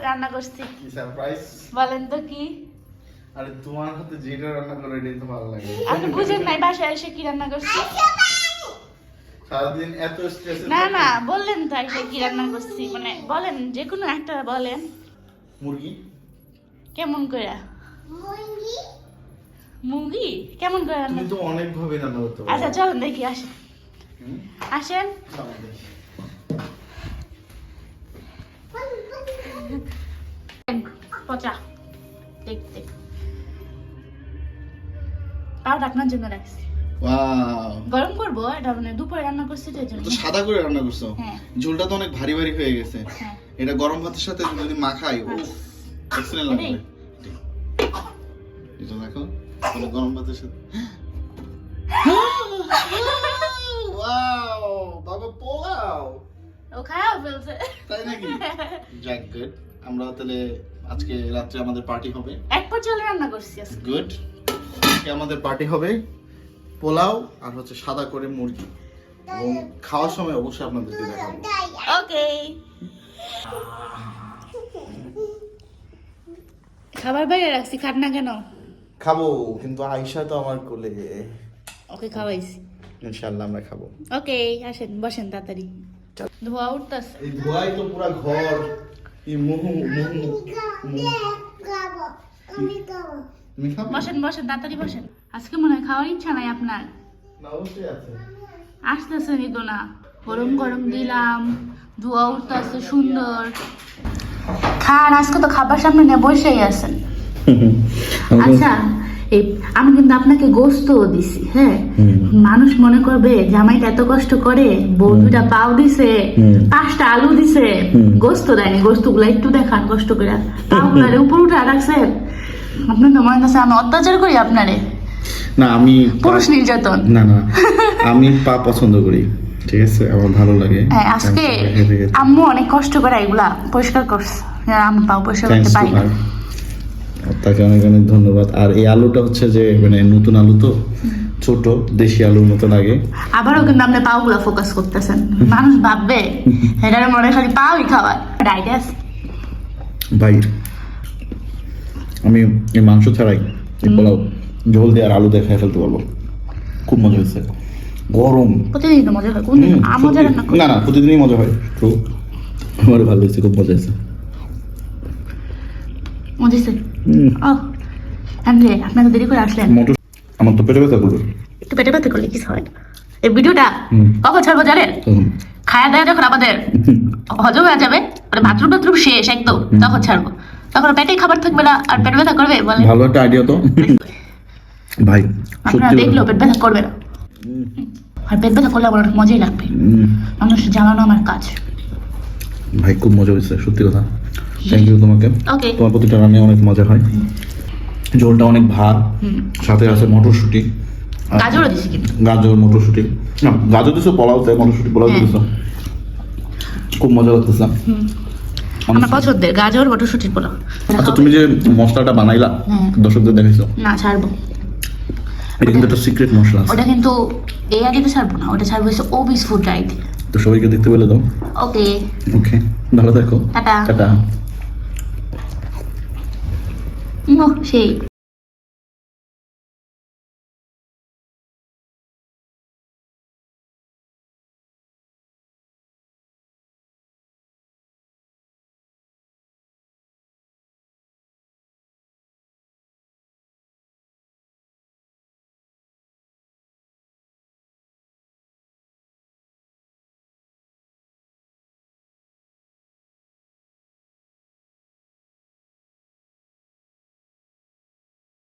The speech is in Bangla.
রান্না করছি। কি সারপ্রাইজ? বলেন তো কি? আরে তোমার হাতে যেটা রান্না করে এটাই তো ভালো লাগে। আপনি বুঝেন নাই বাসায় এসে কি রান্না করছি? সারাদিন এত স্ট্রেস। না না, বললেন তো এসে কি রান্না করছি, মানে বলেন যে কোনো একটা বলেন। মুরগি। কেমন করে? মুরগি কেমন করে রান্না? তুমি তো অনেক ভাবে রান্না করতে পারো। আচ্ছা চলুন দেখি, আসেন আসেন। পচা দেখতে, তাও আপনার জন্য রাখছি। ওয়াও, গরম করবো এটা, মানে দুপুরে রান্না করছি তো এর জন্য। তো সাদা করে রান্না করছো। হ্যাঁ। ঝোলটা তো অনেক ভারী ভারী হয়ে গেছে। হ্যাঁ। এটা গরম ভাতের সাথে যদি মাখাই, ও এক্সেলেন্ট লাগবে। এটা দেখো, এটা গরম ভাতের সাথে। ওয়াও, বাবা পোলাও। ও খাওয়া ফেলছে। তাই নাকি? যাক, গুড। আমরা তাহলে আজকে রাত্রে আমাদের পার্টি হবে। এক পর্যায়ে রান্না করছি আজকে। গুড। আজকে আমাদের পার্টি হবে পোলাও আর হচ্ছে সাদা করে মুরগি, এবং খাওয়ার সময় অবশ্যই আপনাদেরকে দেখাবো। ওকে। খাবার বাইরে রাখছি, খাট না কেন? খাবো, কিন্তু আয়শা তো আমার কোলে। ওকে খাওয়াইছি। ইনশাআল্লাহ আমরা খাবো। ওকে, আসেন বসেন তাড়াতাড়ি। ধোয়া উঠতাছে। এই ধোয়াই তো পুরো ঘর। এই মুহু মুহু। তুমি খাবে? বসেন বসেন তাড়াতাড়ি বসেন। আজকে মনে হয় খাওয়ার ইচ্ছা নাই আপনার। না, অবশ্যই আছে। আসতেছেনই তো না। গরম গরম দিলাম, ধোয়া উঠতেছে সুন্দর। খান, আজকে তো খাবার সামনে নিয়ে বসেই আছেন। আচ্ছা, এই আমি কিন্তু আপনাকে গোস্তও দিছি, হ্যাঁ। মানুষ মনে করবে জামাইটা এত কষ্ট করে, বউ দুটা পাও দিছে, 5টা আলু দিছে, গোস্ত দেয়নি। গোস্ত গুলা একটু দেখান কষ্ট করে। পাও গুলারে উপর উঠে রাখছেন। আপনার তো মনে হচ্ছে আমি অত্যাচার করি আপনারে। না, আমি পুরুষ নির্যাতন। না না, আমি পা পছন্দ করি, ঠিক আছে, আমার ভালো লাগে। হ্যাঁ, আজকে আম্মু অনেক কষ্ট করে এগুলা পরিষ্কার করছে, আমি পাও পরিষ্কার করতে পারি না। তাকে অনেক অনেক ধন্যবাদ। আর এই আলুটা হচ্ছে যে মানে নতুন আলু তো, ছোট দেশি আলুর মতো লাগে। আবারও কিন্তু আপনি পাও গুলা ফোকাস করতেছেন, মানুষ ভাববে এটার মনে খালি পাওই খাওয়ার। ডাইডাস ভাই, আমি এই মাংস ছাড়াই এই পোলাও ঝোল দিয়ে আর আলু দিয়ে খেয়ে ফেলতে পারবো। খুব মজা হয়েছে। গরম প্রতিদিন তো মজা হয়, কোনদিন মজা রান্না করি না না, প্রতিদিনই মজা হয়। তো আমার ভালো হয়েছে, খুব মজা হয়েছে। মজা হয়েছে। ও আন্দ্রে, আপনাকে দেরি করে আসলেন। আমার তো পেটে ব্যথা করবে। একটু পেটে ব্যথা করলে কিছু হয় না। এই ভিডিওটা কখন ছাড়বো জানেন? খায়া দেয়া যখন আমাদের হজম হয়ে যাবে, মানে বাথরুম বাথরুম শেষ একদম, তখন ছাড়বো। তখন পেটে খাবার থাকবে না, আর পেট ব্যথা করবে বলে। ভালো একটা আইডিয়া তো ভাই, আপনারা সত্যি দেখলেও পেট ব্যথা করবে না। আর পেট ব্যথা করলে আমার অনেক মজাই লাগবে। মানুষ জ্বালানো আমার কাজ। ভাই খুব মজা হয়েছে, সত্যি কথা। থ্যাংক ইউ তোমাকে। ওকে। তোমার প্রতিটা রান্নায় অনেক মজা হয়। ঝোলটা অনেক ভাত, সাথে আছে মটরশুঁটি। গাজরও দিছি কিন্তু। গাজর, মটরশুঁটি। না, গাজর দিছো পোলাওতে, মটরশুঁটি পোলাও দিছো। খুব মজা লাগতেছে। আমার পছন্দের গাজর মটরশুঁটির পোলাও। আচ্ছা, তুমি যে মশলাটা বানাইলা দর্শকদের দেখাইছো? না, ছাড়বো। এটা কিন্তু একটা সিক্রেট মশলা আছে। ওটা কিন্তু এই আইডিতে ছাড়বো না, ওটা ছাড়বো হচ্ছে ওবিস ফুড আইডি। তো সবাইকে দেখতে বলে দাও। ওকে ওকে, ভালো থাকো। টাটা। টাটা। সেই